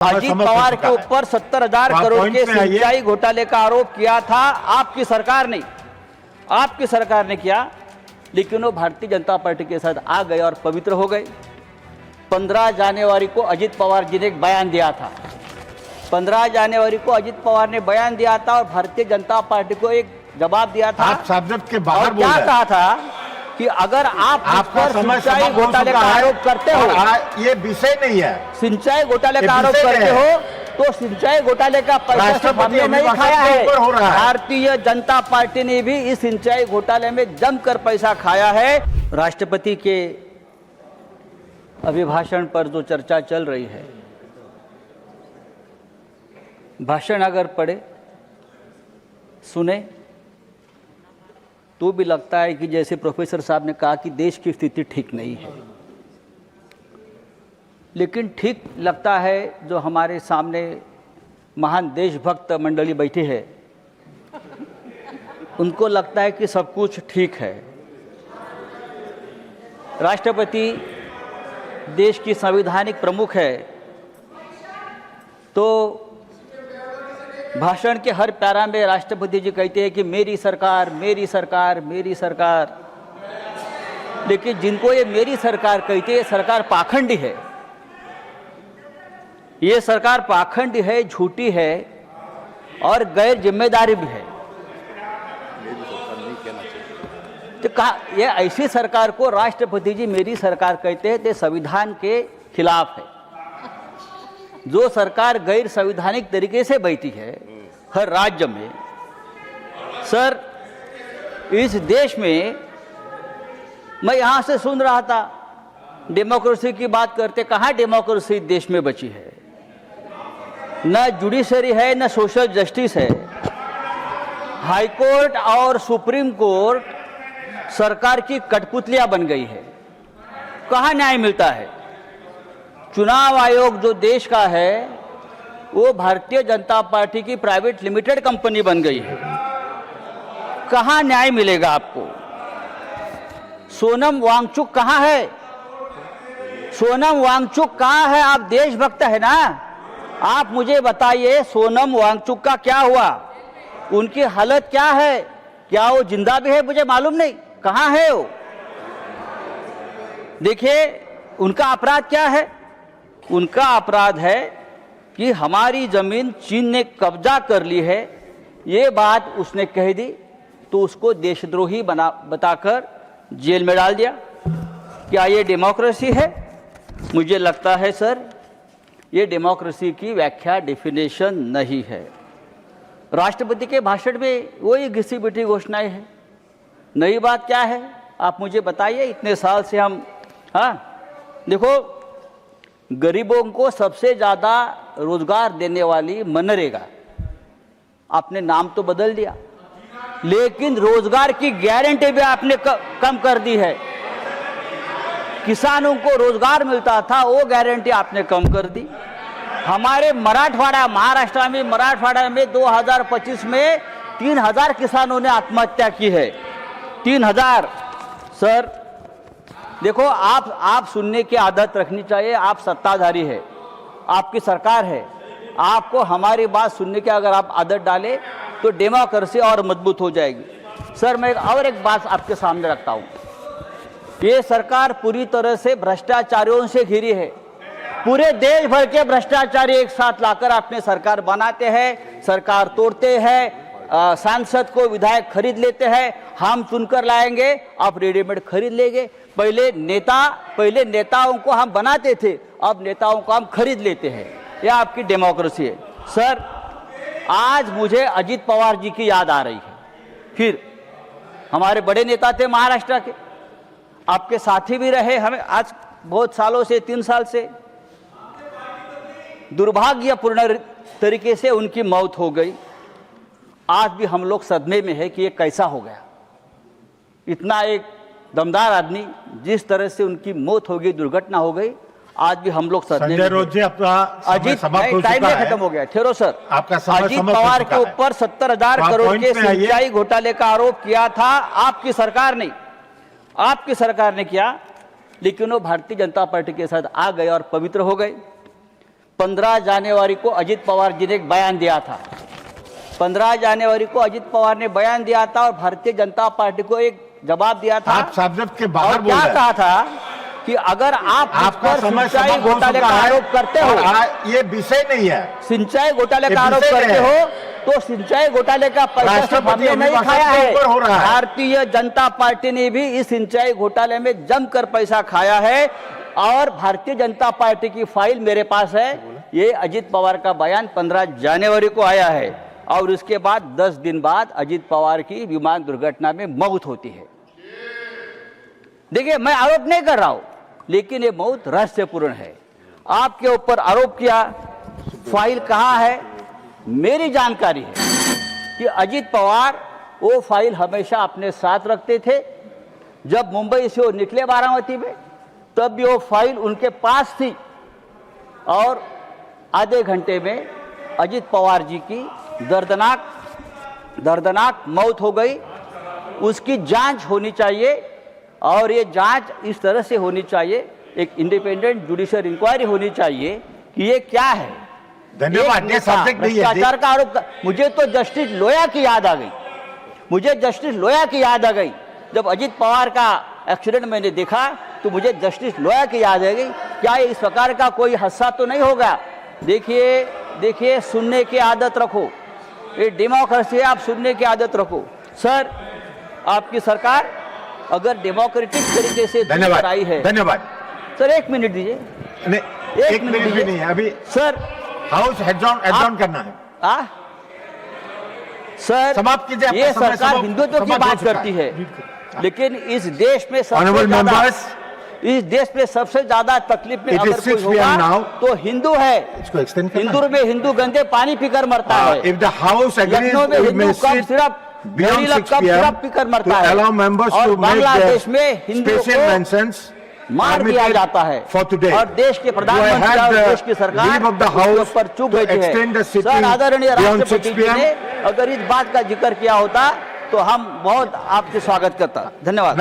अजीत पवार के ऊपर 70,000 करोड़ के सिंचाई घोटाले का आरोप किया था आपकी सरकार ने किया, लेकिन वो भारतीय जनता पार्टी के साथ आ गए और पवित्र हो गए। 15 जनवरी को अजीत पवार जी ने एक बयान दिया था। 15 जनवरी को अजीत पवार ने बयान दिया था और भारतीय जनता पार्टी को एक जवाब दिया था। आप सब्जेक्ट के बाहर क्या कहा था कि अगर आप सिंचाई घोटाले का आरोप करते हो, ये विषय नहीं है, सिंचाई घोटाले का आरोप करते हो तो सिंचाई घोटाले का पैसा सब हमने नहीं खाया है। भारतीय जनता पार्टी ने भी इस सिंचाई घोटाले में जमकर पैसा खाया है। राष्ट्रपति के अभिभाषण पर जो चर्चा चल रही है, भाषण अगर पढ़े सुने तो भी लगता है कि जैसे प्रोफेसर साहब ने कहा कि देश की स्थिति ठीक नहीं है। लेकिन ठीक लगता है जो हमारे सामने महान देशभक्त मंडली बैठी है, उनको लगता है कि सब कुछ ठीक है। राष्ट्रपति देश की संवैधानिक प्रमुख है, तो भाषण के हर पैरा में राष्ट्रपति जी कहते हैं कि मेरी सरकार, मेरी सरकार, मेरी सरकार। लेकिन जिनको ये मेरी सरकार कहते हैं, सरकार पाखंडी है। ये सरकार पाखंडी है, झूठी है और गैर जिम्मेदारी भी है। तो कहा ये ऐसी सरकार को राष्ट्रपति जी मेरी सरकार कहते हैं, तो संविधान के खिलाफ है। जो सरकार गैर संवैधानिक तरीके से बैठी है हर राज्य में, सर इस देश में मैं यहाँ से सुन रहा था डेमोक्रेसी की बात करते, कहाँ डेमोक्रेसी देश में बची है? न जुडिशरी है, न सोशल जस्टिस है। हाई कोर्ट और सुप्रीम कोर्ट सरकार की कठपुतलियां बन गई है। कहाँ न्याय मिलता है? चुनाव आयोग जो देश का है वो भारतीय जनता पार्टी की प्राइवेट लिमिटेड कंपनी बन गई है। कहाँ न्याय मिलेगा आपको? सोनम वांगचुक कहाँ है? सोनम वांगचुक कहाँ है? आप देशभक्त है ना, आप मुझे बताइए सोनम वांगचुक का क्या हुआ? उनकी हालत क्या है? क्या वो जिंदा भी है? मुझे मालूम नहीं, कहाँ है वो? देखिए उनका अपराध क्या है? उनका अपराध है कि हमारी जमीन चीन ने कब्जा कर ली है, ये बात उसने कह दी तो उसको देशद्रोही बताकर जेल में डाल दिया। क्या ये डेमोक्रेसी है? मुझे लगता है सर ये डेमोक्रेसी की व्याख्या, डेफिनेशन नहीं है। राष्ट्रपति के भाषण में वही घिसी पिटी घोषणाएं हैं। नई बात क्या है आप मुझे बताइए। इतने साल से हम देखो गरीबों को सबसे ज़्यादा रोजगार देने वाली मनरेगा, आपने नाम तो बदल दिया, लेकिन रोजगार की गारंटी भी आपने कम कर दी है। किसानों को रोजगार मिलता था वो गारंटी आपने कम कर दी। हमारे मराठवाड़ा, महाराष्ट्र में मराठवाड़ा में 2025 में 3,000 किसानों ने आत्महत्या की है। 3,000। सर देखो आप सुनने की आदत रखनी चाहिए। आप सत्ताधारी है, आपकी सरकार है, आपको हमारी बात सुनने की अगर आप आदत डालें तो डेमोक्रेसी और मजबूत हो जाएगी। सर मैं एक बात आपके सामने रखता हूँ। ये सरकार पूरी तरह से भ्रष्टाचारियों से घिरी है। पूरे देश भर के भ्रष्टाचारी एक साथ लाकर अपने सरकार बनाते हैं, सरकार तोड़ते हैं, सांसद को विधायक खरीद लेते हैं। हम चुनकर लाएंगे, आप रेडीमेड खरीद लेंगे। पहले नेताओं को हम बनाते थे, अब नेताओं को हम खरीद लेते हैं। यह आपकी डेमोक्रेसी है। सर आज मुझे अजीत पवार जी की याद आ रही है। फिर हमारे बड़े नेता थे महाराष्ट्र के, आपके साथी भी रहे हमें आज बहुत सालों से, 3 साल से। दुर्भाग्यपूर्ण तरीके से उनकी मौत हो गई। आज भी हम लोग सदमे में है कि ये कैसा हो गया। इतना एक दमदार आदमी, जिस तरह से उनकी मौत हो गई, दुर्घटना हो गई, आज भी हम लोग सदमे में। अजीत टाइम खत्म हो गया, ठहरो सर। अजीत पवार के ऊपर 70,000 करोड़ के सिंचाई घोटाले का आरोप किया था आपकी सरकार ने किया, लेकिन वो भारतीय जनता पार्टी के साथ आ गए और पवित्र हो गए। 15 जनवरी को अजित पवार जी ने एक बयान दिया था। 15 जनवरी को अजित पवार ने बयान दिया था और भारतीय जनता पार्टी को एक जवाब दिया था। आप सब्जेक्ट के बाहर और बोल क्या रहे हैं। कहा था कि अगर आप मुझ आपका पर समय सिंचाई समाप्त हो घोटाले का चुका है आरोप करते और हो, ये विषय नहीं है। सिंचाई घोटाले ये का आरोप विषय करते है। हो तो सिंचाई घोटाले का पैसा सिर्फ राष्ट्रपति हमने नहीं अभिभाषण खाया के है, ऊपर हो रहा है। भारतीय जनता पार्टी ने भी इस सिंचाई घोटाले में जमकर पैसा खाया है। और भारतीय जनता पार्टी की फाइल मेरे पास है। ये अजित पवार का बयान 15 जनवरी को आया है और उसके बाद 10 दिन बाद अजित पवार की विमान दुर्घटना में मौत होती है। देखिए, मैं आरोप नहीं कर रहा हूं, लेकिन ये मौत रहस्यपूर्ण है। आपके ऊपर आरोप किया, फाइल कहाँ है? मेरी जानकारी है कि अजित पवार वो फाइल हमेशा अपने साथ रखते थे। जब मुंबई से वो निकले बारामती में, तब भी वो फाइल उनके पास थी और आधे घंटे में अजित पवार जी की दर्दनाक मौत हो गई। उसकी जांच होनी चाहिए और ये जांच इस तरह से होनी चाहिए, एक इंडिपेंडेंट जुडिशियल इंक्वायरी होनी चाहिए कि ये क्या है। धन्यवाद। एक ये नेता सब्जेक्ट नहीं है। भ्रष्टाचार का आरोप मुझे तो जस्टिस लोया की याद आ गई। मुझे जस्टिस लोया की याद आ गई। जब अजित पवार का एक्सीडेंट मैंने देखा तो मुझे जस्टिस लोया की याद आ गई। क्या इस प्रकार का कोई हादसा तो नहीं होगा? देखिए, सुनने की आदत रखो। ये डेमोक्रेसी है, आप सुनने की आदत रखो। सर, आपकी सरकार अगर डेमोक्रेटिक तरीके से धन्यवाद आई है। धन्यवाद सर, 1 मिनट दीजिए। नहीं, एक मिनट भी नहीं है अभी। सर, हाउस एडजॉर्न करना है। सर, समाप्त कीजिए। आपका ये समय सरकार हिंदुत्व की समाप्त हो बात चुका करती है। है, लेकिन इस देश में Honorable members, इस देश में सबसे ज्यादा तकलीफ में It is अगर कोई 6 PM होगा now. तो हिंदू है। इसको extend करना इंदौर में हिंदू गंदे पानी पीकर मरता है। if the house agrees, Lucknow में we Hindu may cup sit सिर्फ beyond 6 PM पीकर मरता to है allow members और to make बांग्लादेश their में हिंदुओं special को mentions मार दिया permitted जाता है for today. और देश के Do I प्रधानमंत्री have और the देश की सरकार leave of the उसके house ऊपर चुप to बैठी extend the है। sitting सर, आदरणीय beyond राष्ट्रपति 6 जी PM? ने अगर इस बात का जिक्र किया होता तो हम बहुत आपके स्वागत करता। धन्यवाद।